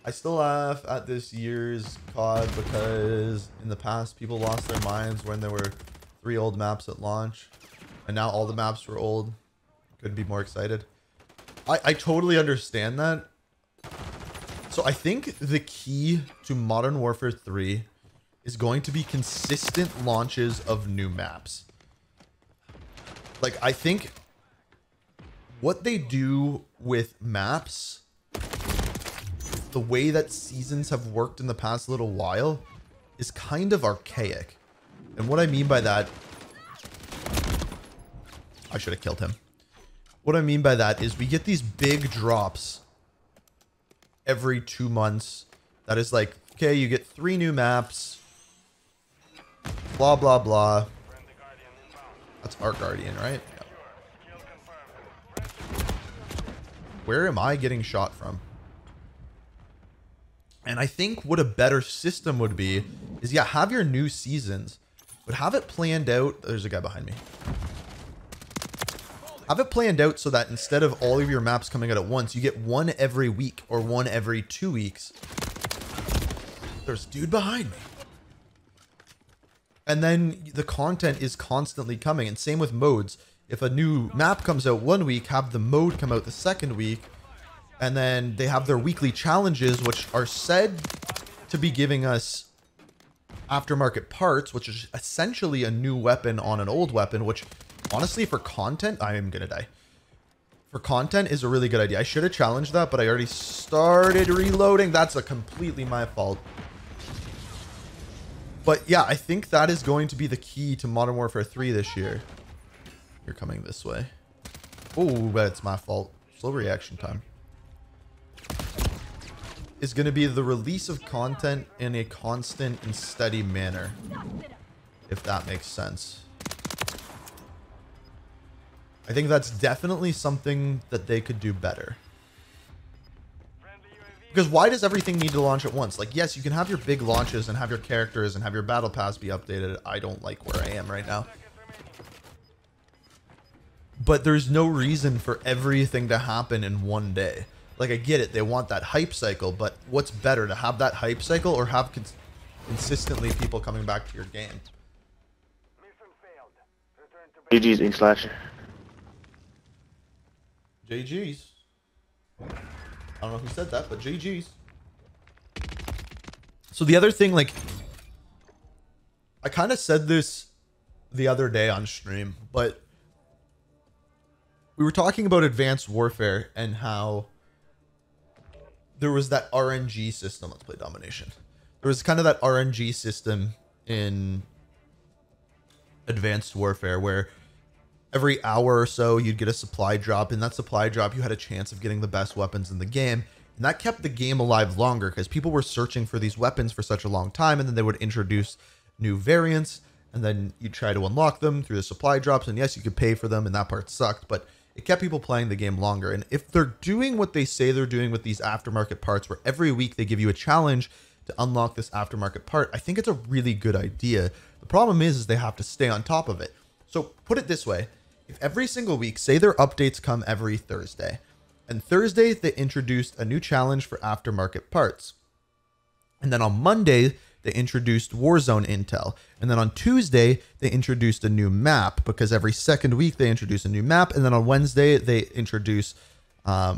I still laugh at this year's COD because in the past people lost their minds when there were 3 old maps at launch, and now all the maps were old. Couldn't be more excited. I totally understand that. So I think the key to Modern Warfare 3 is going to be consistent launches of new maps. Like, I think what they do with maps, the way that seasons have worked in the past little while, is kind of archaic. And what I mean by that, I should have killed him. What I mean by that is we get these big drops every 2 months. That is like, okay, you get 3 new maps, blah, blah, blah. That's our Guardian, right? Yeah. Where am I getting shot from? And I think what a better system would be is, yeah, have your new seasons, but have it planned out. There's a guy behind me. Have it planned out so that instead of all of your maps coming out at once, you get one every week or one every 2 weeks. There's a dude behind me. And then the content is constantly coming. And same with modes. If a new map comes out 1 week, have the mode come out the 2nd week. And then they have their weekly challenges, which are said to be giving us aftermarket parts, which is essentially a new weapon on an old weapon, which honestly for content, I am gonna die. For content is a really good idea. I should have challenged that, but I already started reloading. That's a completely my fault. But yeah, I think that is going to be the key to Modern Warfare 3 this year. You're coming this way. Oh, but it's my fault. Slow reaction time. Is going to be the release of content in a constant and steady manner, if that makes sense. I think that's definitely something that they could do better. Because why does everything need to launch at once? Like, yes, you can have your big launches and have your characters and have your battle pass be updated. I don't like where I am right now. But there's no reason for everything to happen in one day. Like, I get it. They want that hype cycle, but what's better, to have that hype cycle or have consistently people coming back to your game? GG's in slasher. JG's. I don't know who said that, but JG's. So the other thing, like, I kind of said this the other day on stream, but we were talking about Advanced Warfare and how there was that RNG system. Let's play Domination. There was kind of that RNG system in Advanced Warfare where every hour or so you'd get a supply drop. In that supply drop, you had a chance of getting the best weapons in the game. And that kept the game alive longer because people were searching for these weapons for such a long time. And then they would introduce new variants. And then you try to unlock them through the supply drops. And yes, you could pay for them. And that part sucked. But it kept people playing the game longer. And if they're doing what they say they're doing with these aftermarket parts, where every week they give you a challenge to unlock this aftermarket part, I think it's a really good idea. The problem is they have to stay on top of it. So put it this way. If every single week, say their updates come every Thursday, and Thursday they introduced a new challenge for aftermarket parts. And then on Monday, they introduced Warzone intel. And then on Tuesday, they introduced a new map, because every second week they introduce a new map. And then on Wednesday, they introduce a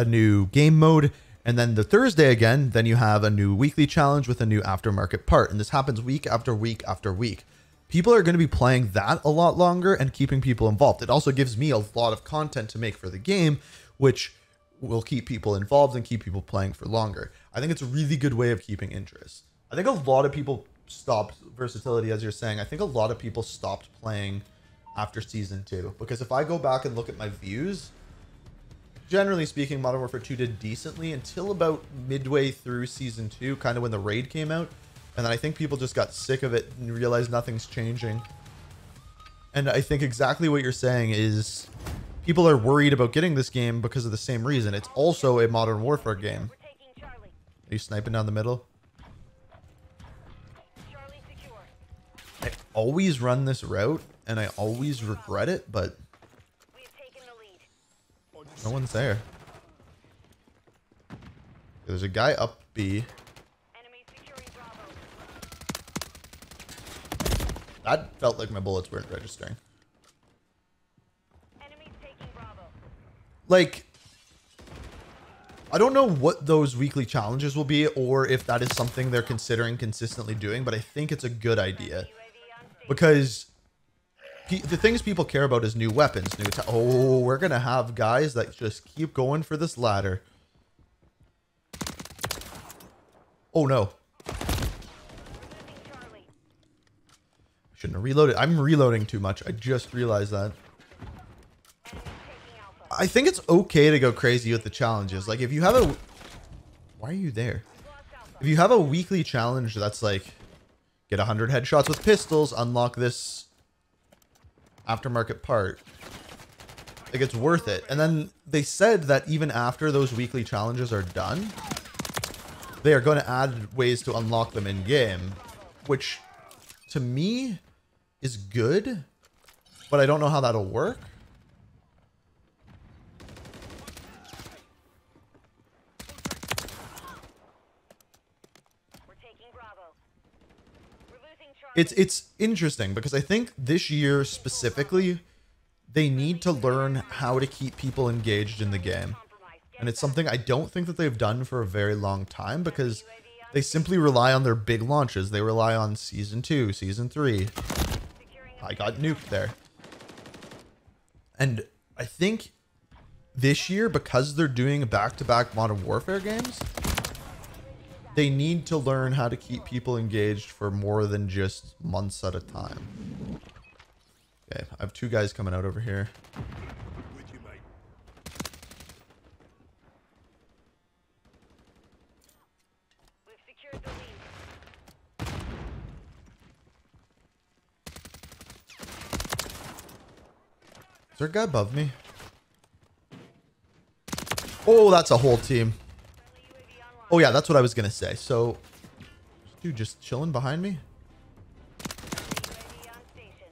new game mode. And then the Thursday again, then you have a new weekly challenge with a new aftermarket part. And this happens week after week after week. People are going to be playing that a lot longer and keeping people involved. It also gives me a lot of content to make for the game, which will keep people involved and keep people playing for longer. I think it's a really good way of keeping interest. I think a lot of people stopped versatility, as you're saying. I think a lot of people stopped playing after season 2, because if I go back and look at my views, generally speaking, Modern Warfare 2 did decently until about midway through season 2, kind of when the raid came out. And then I think people just got sick of it and realized nothing's changing. And I think exactly what you're saying is people are worried about getting this game because of the same reason. It's also a Modern Warfare game. Are you sniping down the middle? I always run this route and I always regret it, but no one's there. There's a guy up B. Enemy securing Bravo. That felt like my bullets weren't registering. Enemies taking Bravo. Like, I don't know what those weekly challenges will be or if that is something they're considering consistently doing, but I think it's a good idea UAV on station. because the things people care about is new weapons, oh, we're going to have guys that just keep going for this ladder. Oh no. Losing Charlie. Shouldn't have reloaded. I'm reloading too much. I just realized that. Enemies taking Alpha. I think it's okay to go crazy with the challenges. Like if you have a... Why are you there? Lost Alpha. If you have a weekly challenge that's like, get 100 headshots with pistols, unlock this aftermarket part, like it's worth it. And then they said that even after those weekly challenges are done, they are going to add ways to unlock them in game, which to me is good, but I don't know how that'll work. We're taking Bravo. We're losing Charlie. It's interesting because I think this year specifically, they need to learn how to keep people engaged in the game. And it's something I don't think that they've done for a very long time because they simply rely on their big launches. They rely on Season 2, Season 3. Securing I got nuked there. And I think this year, because they're doing back-to-back Modern Warfare games, they need to learn how to keep people engaged for more than just months at a time. Okay, I have two guys coming out over here. With you, mate. We've secured the lead. Is there a guy above me? Oh, that's a whole team. Friendly UAV online. Oh yeah, that's what I was gonna say. So, dude, just chilling behind me. UAV on station.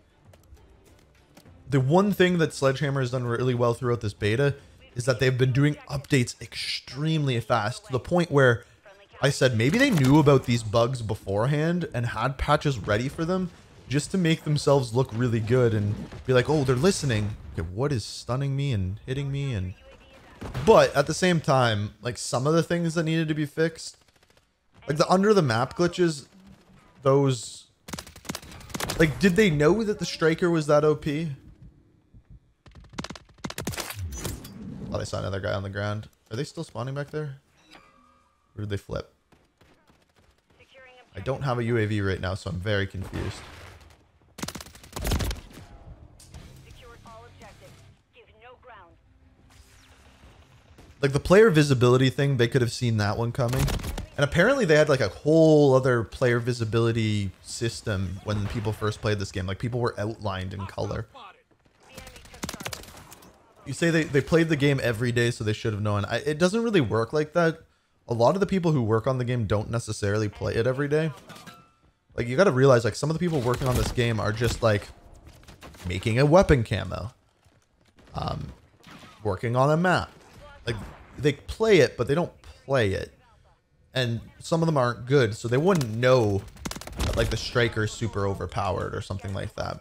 The one thing that Sledgehammer has done really well throughout this beta is that they've been doing updates extremely fast to the point where I said maybe they knew about these bugs beforehand and had patches ready for them just to make themselves look really good and be like, oh, they're listening. Okay, what is stunning me and hitting me? And but at the same time, like some of the things that needed to be fixed, like the under the map glitches, those, like, did they know that the striker was that OP? Thought I saw another guy on the ground. Are they still spawning back there? Or did they flip? Securing I don't have a UAV right now, so I'm very confused. secured all objectives. Give no ground. Like the player visibility thing, they could have seen that one coming. And apparently they had like a whole other player visibility system when people first played this game. Like people were outlined in color. The enemy took Charlie. You say they played the game every day, so they should have known. It doesn't really work like that. A lot of the people who work on the game don't necessarily play it every day. Like you got to realize, like some of the people working on this game are just like making a weapon camo, working on a map. Like they play it, but they don't play it. And some of them aren't good, so they wouldn't know that like the striker is super overpowered or something like that.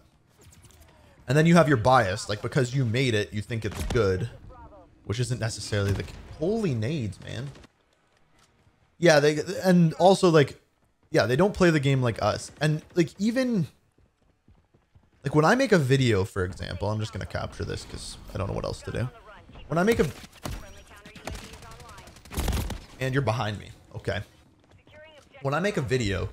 And then you have your bias, like because you made it, you think it's good, which isn't necessarily the holy nades, man. Yeah, and also like, yeah, they don't play the game like us. And like even like when I make a video, for example, I'm just gonna capture this because I don't know what else to do. On the run. Keep When I make a, friendly counter UAVs online. and you're behind me, okay. Securing objective. When I make a video,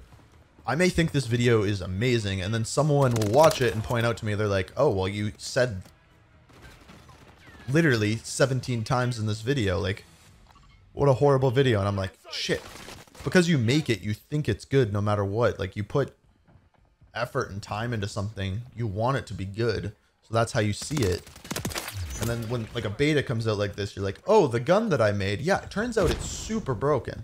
I may think this video is amazing, and then someone will watch it and point out to me, they're like, oh, well, you said literally 17 times in this video, like, what a horrible video. And I'm like, shit. Because you make it, you think it's good no matter what. Like, you put effort and time into something, you want it to be good. So that's how you see it. And then when, like, a beta comes out like this, you're like, oh, the gun that I made, yeah, it turns out it's super broken.